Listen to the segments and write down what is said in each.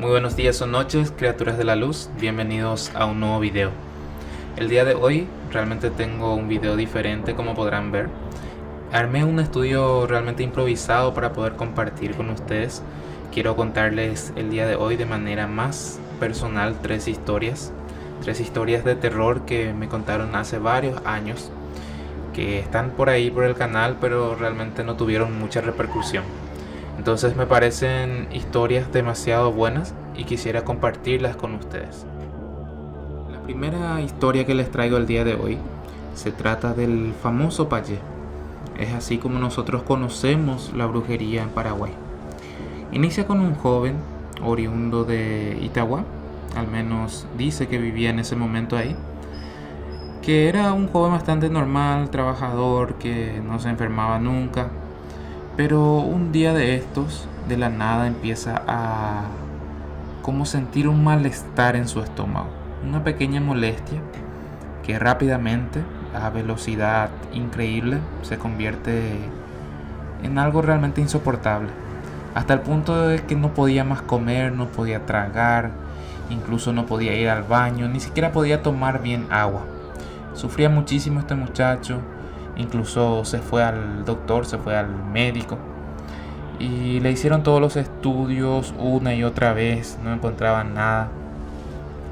Muy buenos días o noches, criaturas de la luz, bienvenidos a un nuevo video. El día de hoy realmente tengo un video diferente, como podrán ver. Armé un estudio realmente improvisado para poder compartir con ustedes. Quiero contarles el día de hoy de manera más personal tres historias de terror que me contaron hace varios años, que están por ahí por el canal, pero realmente no tuvieron mucha repercusión. Entonces me parecen historias demasiado buenas y quisiera compartirlas con ustedes. La primera historia que les traigo el día de hoy se trata del famoso payé. Es así como nosotros conocemos la brujería en Paraguay. Inicia con un joven oriundo de Itagua, al menos dice que vivía en ese momento ahí, que era un joven bastante normal, trabajador, que no se enfermaba nunca. Pero un día de estos, de la nada empieza a como sentir un malestar en su estómago, una pequeña molestia que rápidamente, a velocidad increíble, se convierte en algo realmente insoportable, hasta el punto de que no podía más comer, no podía tragar, incluso no podía ir al baño, ni siquiera podía tomar bien agua. Sufría muchísimo este muchacho. Incluso se fue al doctor, se fue al médico y le hicieron todos los estudios una y otra vez, no encontraban nada.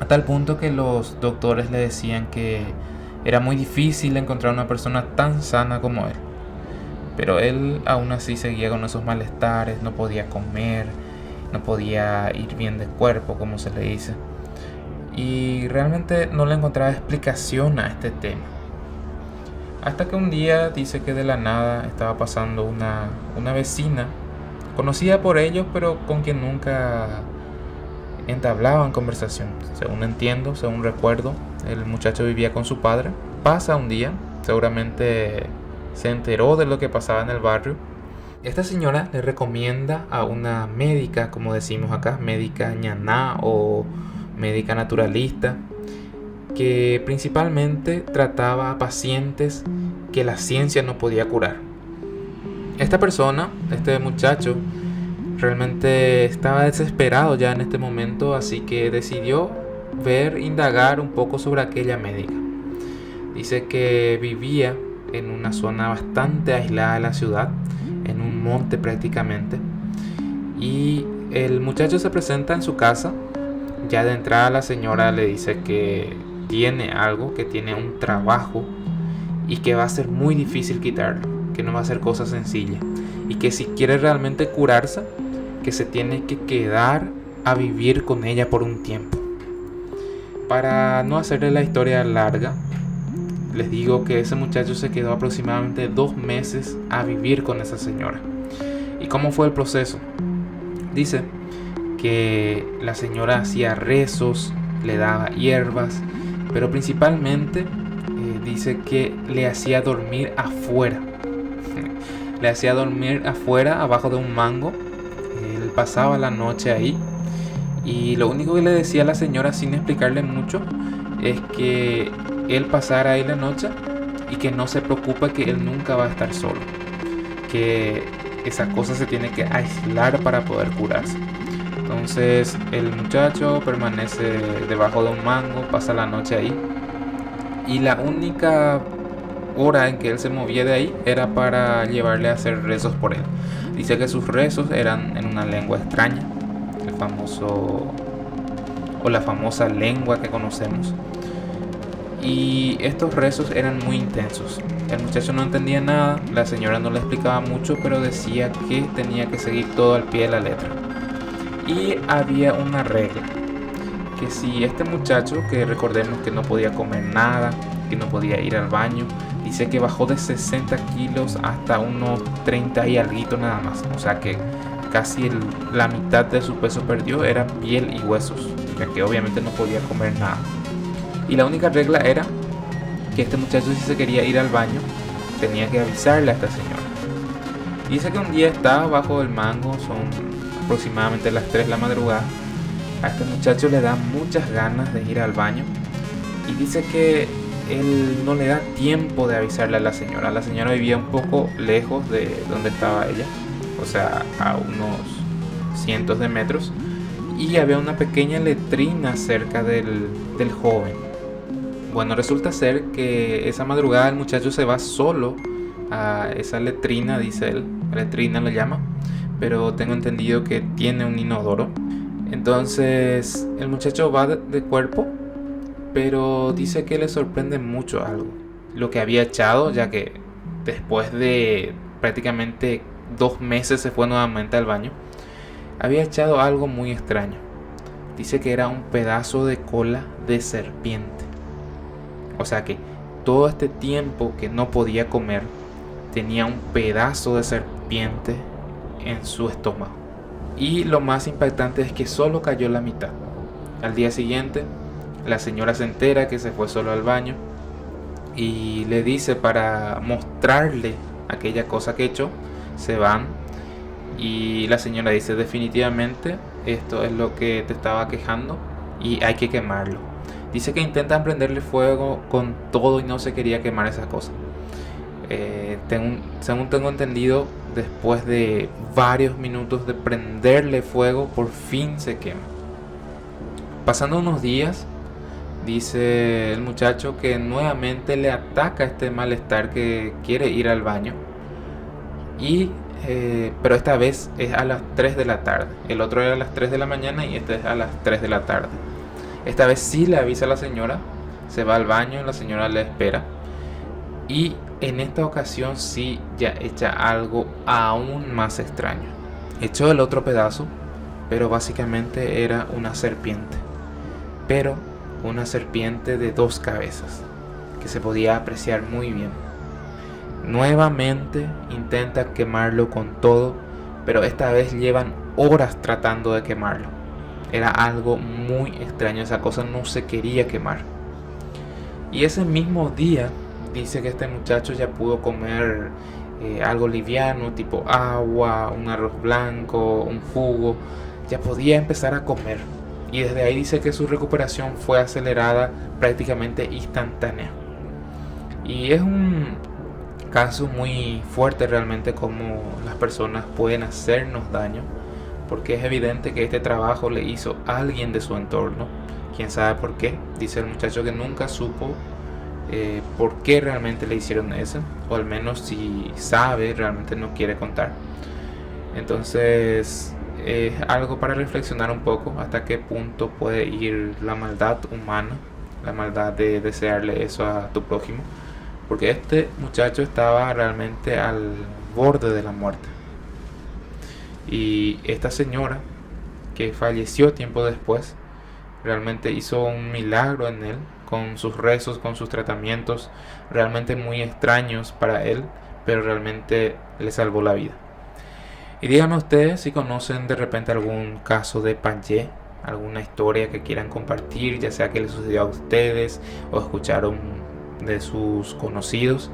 A tal punto que los doctores le decían que era muy difícil encontrar una persona tan sana como él. Pero él aún así seguía con esos malestares, no podía comer, no podía ir bien de cuerpo, como se le dice. Y realmente no le encontraba explicación a este tema. Hasta que un día dice que de la nada estaba pasando una vecina, conocida por ellos, pero con quien nunca entablaban conversación. Según entiendo, según recuerdo, el muchacho vivía con su padre. Pasa un día, seguramente se enteró de lo que pasaba en el barrio. Esta señora le recomienda a una médica, como decimos acá, médica ñaná o médica naturalista, que principalmente trataba a pacientes que la ciencia no podía curar. Esta persona, este muchacho, realmente estaba desesperado ya en este momento, así que decidió indagar un poco sobre aquella médica. Dice que vivía en una zona bastante aislada de la ciudad, en un monte prácticamente, y el muchacho se presenta en su casa. Ya de entrada la señora le dice que tiene algo, que tiene un trabajo y que va a ser muy difícil quitarlo, que no va a ser cosa sencilla, y que si quiere realmente curarse, que se tiene que quedar a vivir con ella por un tiempo. Para no hacerle la historia larga, les digo que ese muchacho se quedó aproximadamente 2 meses a vivir con esa señora. ¿Y cómo fue el proceso? Dice que la señora hacía rezos, le daba hierbas, pero principalmente dice que le hacía dormir afuera. Le hacía dormir afuera, abajo de un mango. Él pasaba la noche ahí. Y lo único que le decía a la señora, sin explicarle mucho, es que él pasara ahí la noche y que no se preocupe, que él nunca va a estar solo. Que esa cosa se tiene que aislar para poder curarse. Entonces el muchacho permanece debajo de un mango, pasa la noche ahí. Y la única hora en que él se movía de ahí era para llevarle a hacer rezos por él. Dice que sus rezos eran en una lengua extraña, el famoso o la famosa lengua que conocemos. Y estos rezos eran muy intensos. El muchacho no entendía nada, la señora no le explicaba mucho, pero decía que tenía que seguir todo al pie de la letra. Y había una regla, que si este muchacho, que recordemos que no podía comer nada, que no podía ir al baño, dice que bajó de 60 kilos hasta unos 30 y algo nada más. O sea que casi la mitad de su peso perdió, era piel y huesos, ya que obviamente no podía comer nada. Y la única regla era que este muchacho, si se quería ir al baño, tenía que avisarle a esta señora. Dice que un día estaba bajo el mango, son aproximadamente las 3 de la madrugada. A este muchacho le da muchas ganas de ir al baño y dice que él no le da tiempo de avisarle a la señora. La señora vivía un poco lejos de donde estaba ella, o sea, a unos cientos de metros, y había una pequeña letrina cerca del joven. Bueno, resulta ser que esa madrugada el muchacho se va solo a esa letrina, dice él, letrina lo llama, pero tengo entendido que tiene un inodoro. Entonces el muchacho va de cuerpo, pero dice que le sorprende mucho algo, lo que había echado, ya que después de prácticamente 2 meses se fue nuevamente al baño. Había echado algo muy extraño. Dice que era un pedazo de cola de serpiente. O sea que todo este tiempo que no podía comer, tenía un pedazo de serpiente en su estómago. Y lo más impactante es que solo cayó la mitad. Al día siguiente, la señora se entera que se fue solo al baño y le dice para mostrarle aquella cosa que echó. Se van y la señora dice: definitivamente esto es lo que te estaba quejando y hay que quemarlo. Dice que intentan prenderle fuego con todo y no se quería quemar esa cosa. Según tengo entendido, después de varios minutos de prenderle fuego, por fin se quema. Pasando unos días, dice el muchacho que nuevamente le ataca este malestar, que quiere ir al baño. Pero esta vez es a las 3 de la tarde. El otro era a las 3 de la mañana y este es a las 3 de la tarde. Esta vez sí le avisa a la señora, se va al baño, la señora le espera. Y en esta ocasión sí ya echa algo aún más extraño. Echó el otro pedazo, pero básicamente era una serpiente. Pero una serpiente de 2 cabezas, que se podía apreciar muy bien. Nuevamente intenta quemarlo con todo, pero esta vez llevan horas tratando de quemarlo. Era algo muy extraño, esa cosa no se quería quemar. Y ese mismo día dice que este muchacho ya pudo comer algo liviano, tipo agua, un arroz blanco, un jugo. Ya podía empezar a comer. Y desde ahí dice que su recuperación fue acelerada, prácticamente instantánea. Y es un caso muy fuerte realmente como las personas pueden hacernos daño, porque es evidente que este trabajo le hizo a alguien de su entorno. Quién sabe por qué. Dice el muchacho que nunca supo por qué realmente le hicieron eso, o al menos si sabe realmente no quiere contar. Entonces es algo para reflexionar un poco hasta qué punto puede ir la maldad humana, la maldad de desearle eso a tu prójimo, porque este muchacho estaba realmente al borde de la muerte. Y esta señora, que falleció tiempo después, realmente hizo un milagro en él, con sus rezos, con sus tratamientos realmente muy extraños para él, pero realmente le salvó la vida. Y díganme ustedes si conocen de repente algún caso de Payé, alguna historia que quieran compartir, ya sea que les sucedió a ustedes o escucharon de sus conocidos.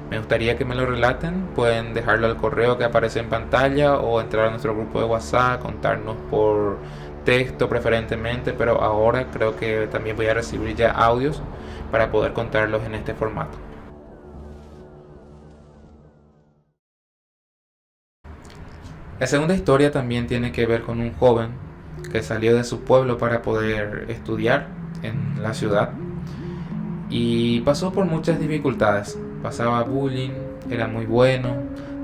Me gustaría que me lo relaten. Pueden dejarlo al correo que aparece en pantalla o entrar a nuestro grupo de WhatsApp, contarnos por texto preferentemente, pero ahora creo que también voy a recibir ya audios para poder contarlos en este formato. La segunda historia también tiene que ver con un joven que salió de su pueblo para poder estudiar en la ciudad y pasó por muchas dificultades. Pasaba bullying, era muy bueno,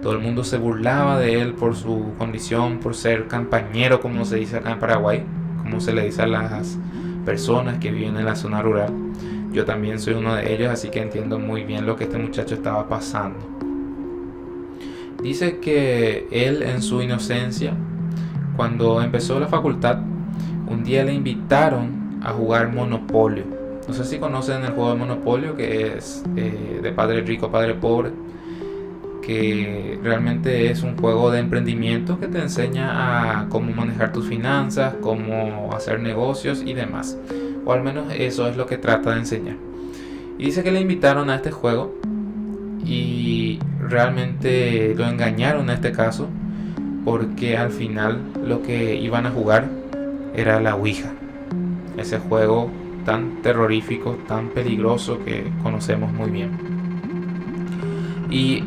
todo el mundo se burlaba de él por su condición, por ser campañero, como se dice acá en Paraguay, como se le dice a las personas que viven en la zona rural. Yo también soy uno de ellos, así que entiendo muy bien lo que este muchacho estaba pasando. Dice que él, en su inocencia, cuando empezó la facultad, un día le invitaron a jugar Monopolio. No sé si conocen el juego de Monopolio, que es de padre rico, padre pobre, que realmente es un juego de emprendimiento que te enseña a cómo manejar tus finanzas, cómo hacer negocios y demás. O al menos eso es lo que trata de enseñar. Y dice que le invitaron a este juego y realmente lo engañaron en este caso, porque al final lo que iban a jugar era la Ouija, ese juego tan terrorífico, tan peligroso que conocemos muy bien. Y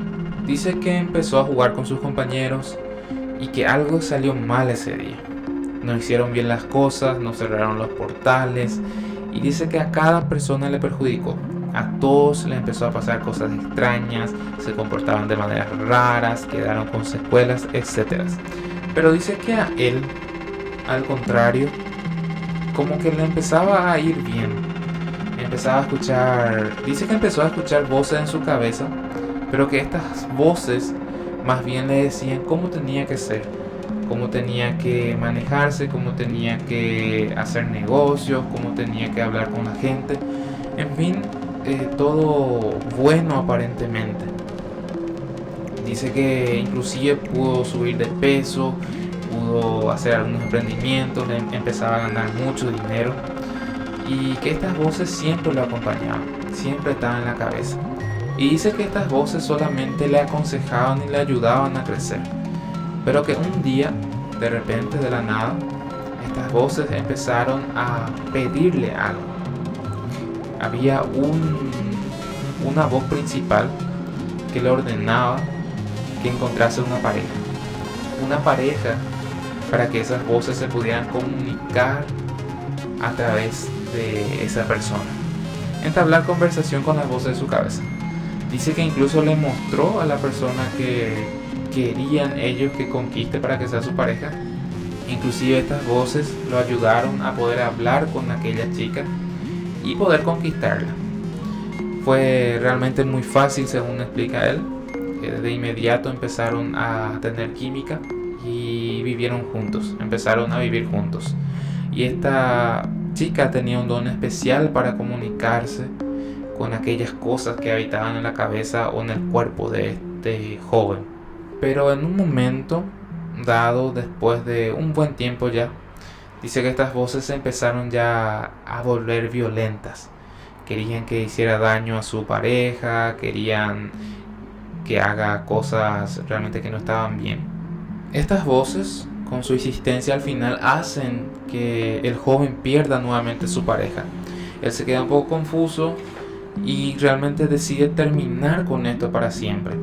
dice que empezó a jugar con sus compañeros y que algo salió mal ese día. no hicieron bien las cosas, no cerraron los portales, y dice que a cada persona le perjudicó. A todos les empezó a pasar cosas extrañas, se comportaban de maneras raras, quedaron con secuelas, etc. Pero dice que a él, al contrario, como que le empezaba a ir bien. Empezaba a escuchar, dice que empezó a escuchar voces en su cabeza, pero que estas voces más bien le decían cómo tenía que ser, cómo tenía que manejarse, cómo tenía que hacer negocios, cómo tenía que hablar con la gente. En fin, todo bueno aparentemente. Dice que inclusive pudo subir de peso, pudo hacer algunos emprendimientos, empezaba a ganar mucho dinero, y que estas voces siempre lo acompañaban, siempre estaban en la cabeza. Y dice que estas voces solamente le aconsejaban y le ayudaban a crecer, pero que un día, de repente, de la nada, estas voces empezaron a pedirle algo. Había una voz principal que le ordenaba que encontrase una pareja para que esas voces se pudieran comunicar a través de esa persona, entablar conversación con las voces de su cabeza. Dice que incluso le mostró a la persona que querían ellos que conquiste para que sea su pareja. Inclusive estas voces lo ayudaron a poder hablar con aquella chica y poder conquistarla. Fue realmente muy fácil, según explica él. De inmediato empezaron a tener química y vivieron juntos, empezaron a vivir juntos. Y esta chica tenía un don especial para comunicarse con aquellas cosas que habitaban en la cabeza o en el cuerpo de este joven. Pero en un momento dado, después de un buen tiempo ya, dice que estas voces se empezaron ya a volver violentas. Querían que hiciera daño a su pareja, querían que haga cosas realmente que no estaban bien. Estas voces, con su insistencia, al final hacen que el joven pierda nuevamente su pareja. Él se queda un poco confuso y realmente decide terminar con esto para siempre.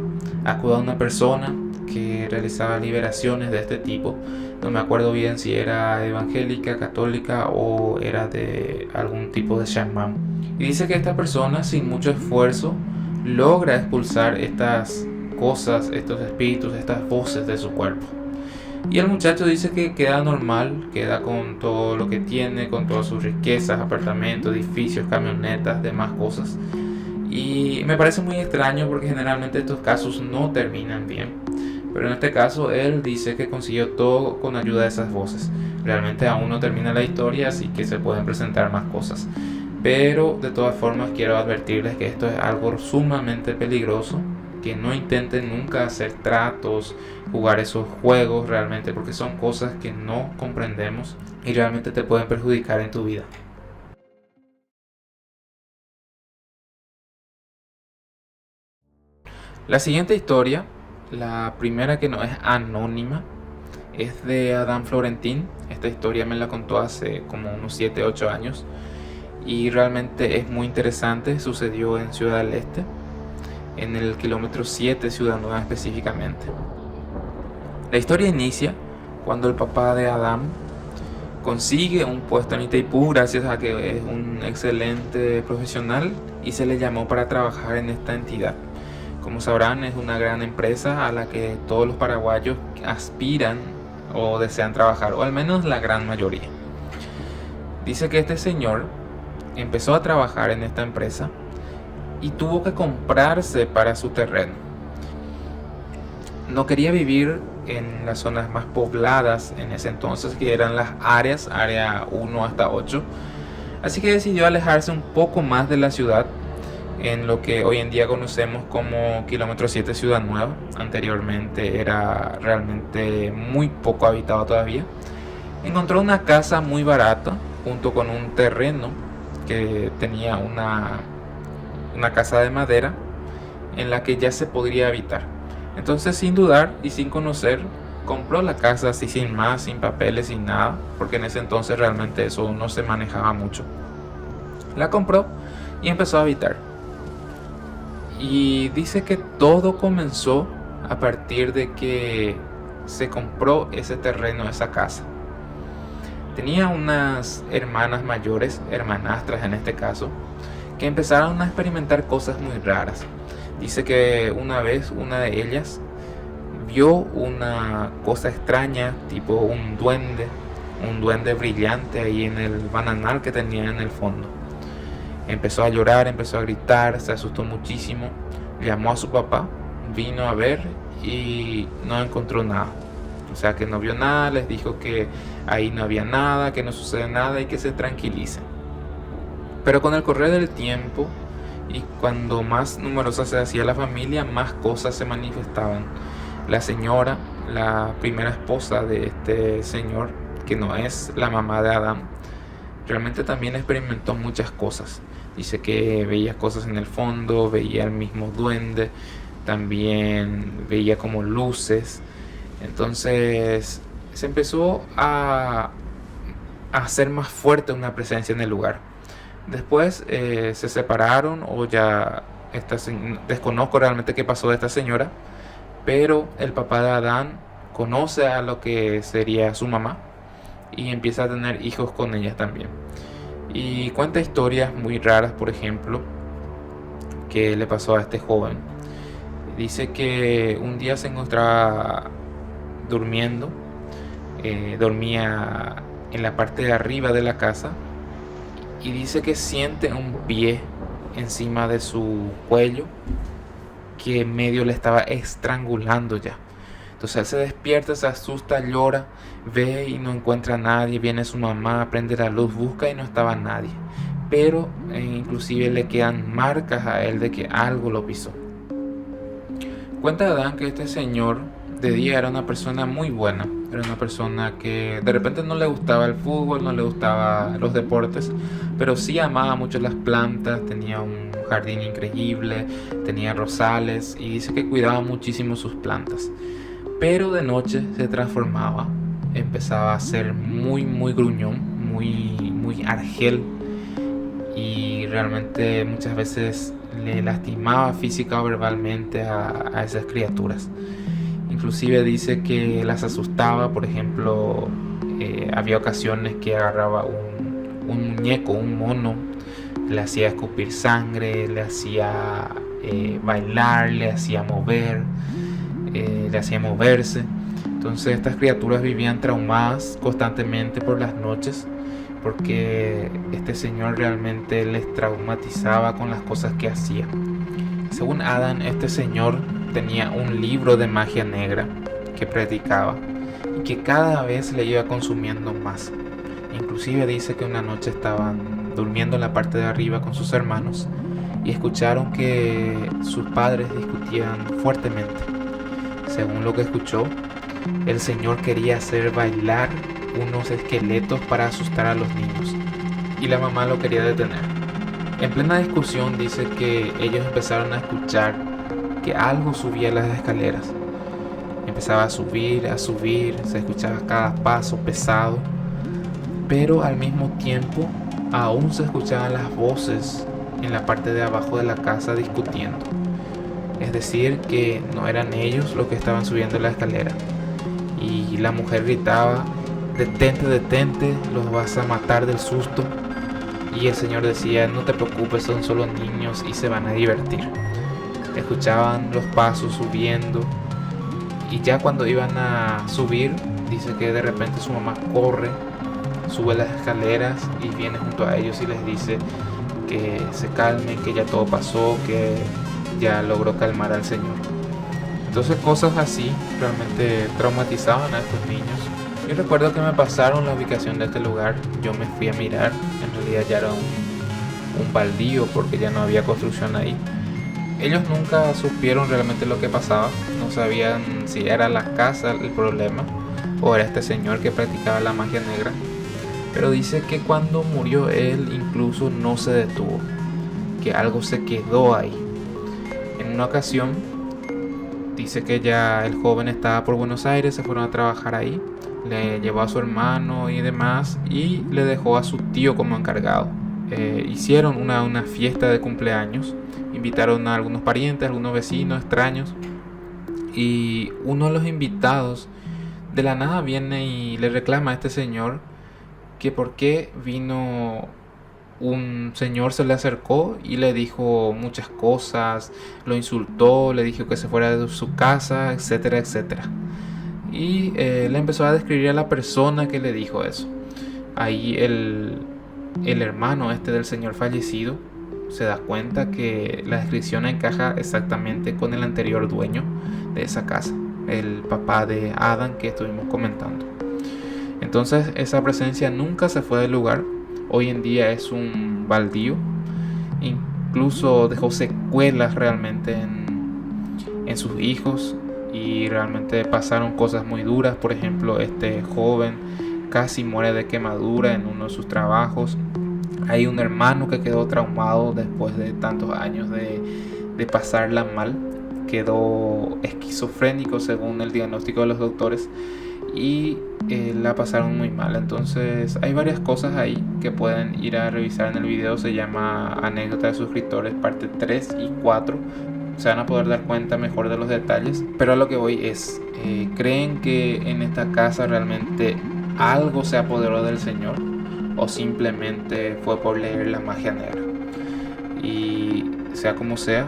Acude a una persona que realizaba liberaciones de este tipo. No me acuerdo bien si era evangélica, católica o era de algún tipo de chamán. Y dice que esta persona, sin mucho esfuerzo, logra expulsar estas cosas, estos espíritus, estas voces de su cuerpo. Y el muchacho dice que queda normal, queda con todo lo que tiene, con todas sus riquezas, apartamentos, edificios, camionetas, demás cosas. Y me parece muy extraño porque generalmente estos casos no terminan bien. Pero en este caso él dice que consiguió todo con ayuda de esas voces. Realmente aún no termina la historia, así que se pueden presentar más cosas. Pero de todas formas quiero advertirles que esto es algo sumamente peligroso, que no intenten nunca hacer tratos, jugar esos juegos realmente, porque son cosas que no comprendemos y realmente te pueden perjudicar en tu vida. La siguiente historia, la primera que no es anónima, es de Adam Florentín. Esta historia me la contó hace como unos 7-8 años y realmente es muy interesante. Sucedió en Ciudad del Este, en el kilómetro 7, Ciudad Nueva específicamente. La historia inicia cuando el papá de Adam consigue un puesto en Itaipú gracias a que es un excelente profesional y se le llamó para trabajar en esta entidad. Como sabrán, es una gran empresa a la que todos los paraguayos aspiran o desean trabajar, o al menos la gran mayoría. Dice que este señor empezó a trabajar en esta empresa y tuvo que comprarse para su terreno. No quería vivir en las zonas más pobladas en ese entonces, que eran las área 1 hasta 8. Así que decidió alejarse un poco más de la ciudad, en lo que hoy en día conocemos como kilómetro 7 Ciudad Nueva. Anteriormente era realmente muy poco habitado todavía. Encontró una casa muy barata junto con un terreno que tenía una casa de madera en la que ya se podría habitar. Entonces, sin dudar y sin conocer, compró la casa así sin más, sin papeles, sin nada, porque en ese entonces realmente eso no se manejaba mucho. La compró y empezó a habitar. Y dice que todo comenzó a partir de que se compró ese terreno, esa casa. Tenía unas hermanas mayores, hermanastras en este caso, que empezaron a experimentar cosas muy raras. Dice que una vez una de ellas vio una cosa extraña, tipo un duende brillante ahí en el bananal que tenía en el fondo. Empezó a llorar, empezó a gritar, se asustó muchísimo, llamó a su papá, vino a ver y no encontró nada. O sea que no vio nada, les dijo que ahí no había nada, que no sucede nada y que se tranquilicen. Pero con el correr del tiempo y cuando más numerosa se hacía la familia, más cosas se manifestaban. La señora, la primera esposa de este señor, que no es la mamá de Adán, realmente también experimentó muchas cosas. Dice que veía cosas en el fondo, veía el mismo duende, también veía como luces. Entonces se empezó a hacer más fuerte una presencia en el lugar. Después se separaron o ya desconozco realmente qué pasó de esta señora, pero el papá de Adán conoce a lo que sería su mamá y empieza a tener hijos con ella también. Y cuenta historias muy raras, por ejemplo, que le pasó a este joven. Dice que un día se encontraba durmiendo, dormía en la parte de arriba de la casa y dice que siente un pie encima de su cuello que medio le estaba estrangulando ya. Entonces él se despierta, se asusta, llora, ve y no encuentra a nadie, viene su mamá, prende la luz, busca y no estaba nadie. Pero inclusive le quedan marcas a él de que algo lo pisó. Cuenta Adán que este señor de día era una persona muy buena, era una persona que de repente no le gustaba el fútbol, no le gustaba los deportes, pero sí amaba mucho las plantas, tenía un jardín increíble, tenía rosales y dice que cuidaba muchísimo sus plantas. Pero de noche se transformaba, empezaba a ser muy gruñón, muy argel y realmente muchas veces le lastimaba física o verbalmente a esas criaturas. Inclusive dice que las asustaba, por ejemplo, había ocasiones que agarraba un muñeco, un mono, le hacía escupir sangre, le hacía bailar, le hacía mover, le hacía moverse. Entonces estas criaturas vivían traumadas constantemente por las noches porque este señor realmente les traumatizaba con las cosas que hacía. Según Adán, este señor tenía un libro de magia negra que predicaba y que cada vez le iba consumiendo más. Inclusive dice que una noche estaban durmiendo en la parte de arriba con sus hermanos y escucharon que sus padres discutían fuertemente. Según lo que escuchó, el señor quería hacer bailar unos esqueletos para asustar a los niños y la mamá lo quería detener. En plena discusión dice que ellos empezaron a escuchar que algo subía las escaleras. Empezaba a subir, se escuchaba cada paso pesado, pero al mismo tiempo aún se escuchaban las voces en la parte de abajo de la casa discutiendo. Es decir, que no eran ellos los que estaban subiendo la escalera. Y la mujer gritaba: detente, detente, los vas a matar del susto. Y el señor decía: no te preocupes, son solo niños y se van a divertir. Escuchaban los pasos subiendo y ya cuando iban a subir, dice que de repente su mamá corre, sube las escaleras y viene junto a ellos y les dice que se calmen, que ya todo pasó, que ya logró calmar al señor. Entonces cosas así realmente traumatizaban a estos niños. Yo recuerdo que me pasaron la ubicación de este lugar, yo me fui a mirar, en realidad ya era un baldío porque ya no había construcción ahí. Ellos nunca supieron realmente lo que pasaba, no sabían si era la casa el problema o era este señor que practicaba la magia negra. Pero dice que cuando murió él incluso no se detuvo, que algo se quedó ahí. En una ocasión dice que ya el joven estaba por Buenos Aires, se fueron a trabajar ahí, le llevó a su hermano y demás y le dejó a su tío como encargado. Hicieron una fiesta de cumpleaños, invitaron a algunos parientes, algunos vecinos extraños y uno de los invitados de la nada viene y le reclama a este señor que por qué vino un señor, se le acercó y le dijo muchas cosas, lo insultó, le dijo que se fuera de su casa, etcétera, etcétera. Y le empezó a describir a la persona que le dijo eso. Ahí el hermano del señor fallecido se da cuenta que la descripción encaja exactamente con el anterior dueño de esa casa, el papá de Adam que estuvimos comentando. Entonces esa presencia nunca se fue del lugar. Hoy en día es un baldío. Incluso dejó secuelas realmente en sus hijos. Y realmente pasaron cosas muy duras. Por ejemplo, este joven casi muere de quemadura en uno de sus trabajos. Hay un hermano que quedó traumado después de tantos años de pasarla mal. Quedó esquizofrénico según el diagnóstico de los doctores. Y la pasaron muy mal. Entonces hay varias cosas ahí que pueden ir a revisar en el video. Se llama Anécdota de suscriptores parte 3 y 4. Se van a poder dar cuenta mejor de los detalles. Pero a lo que voy es, ¿creen que en esta casa realmente algo se apoderó del Señor? ¿O simplemente fue por leer la magia negra? Y sea como sea,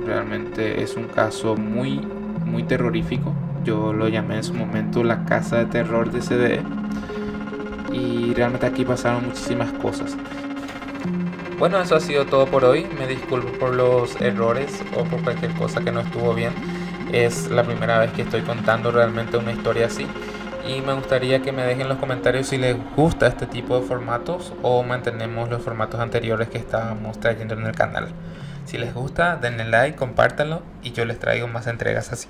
realmente es un caso muy, muy terrorífico. Yo lo llamé en su momento la casa de terror de CDE. Y realmente aquí pasaron muchísimas cosas. Bueno, eso ha sido todo por hoy. Me disculpo por los errores o por cualquier cosa que no estuvo bien. Es la primera vez que estoy contando realmente una historia así. Y me gustaría que me dejen en los comentarios si les gusta este tipo de formatos o mantenemos los formatos anteriores que estábamos trayendo en el canal. Si les gusta, denle like, compártanlo y yo les traigo más entregas así.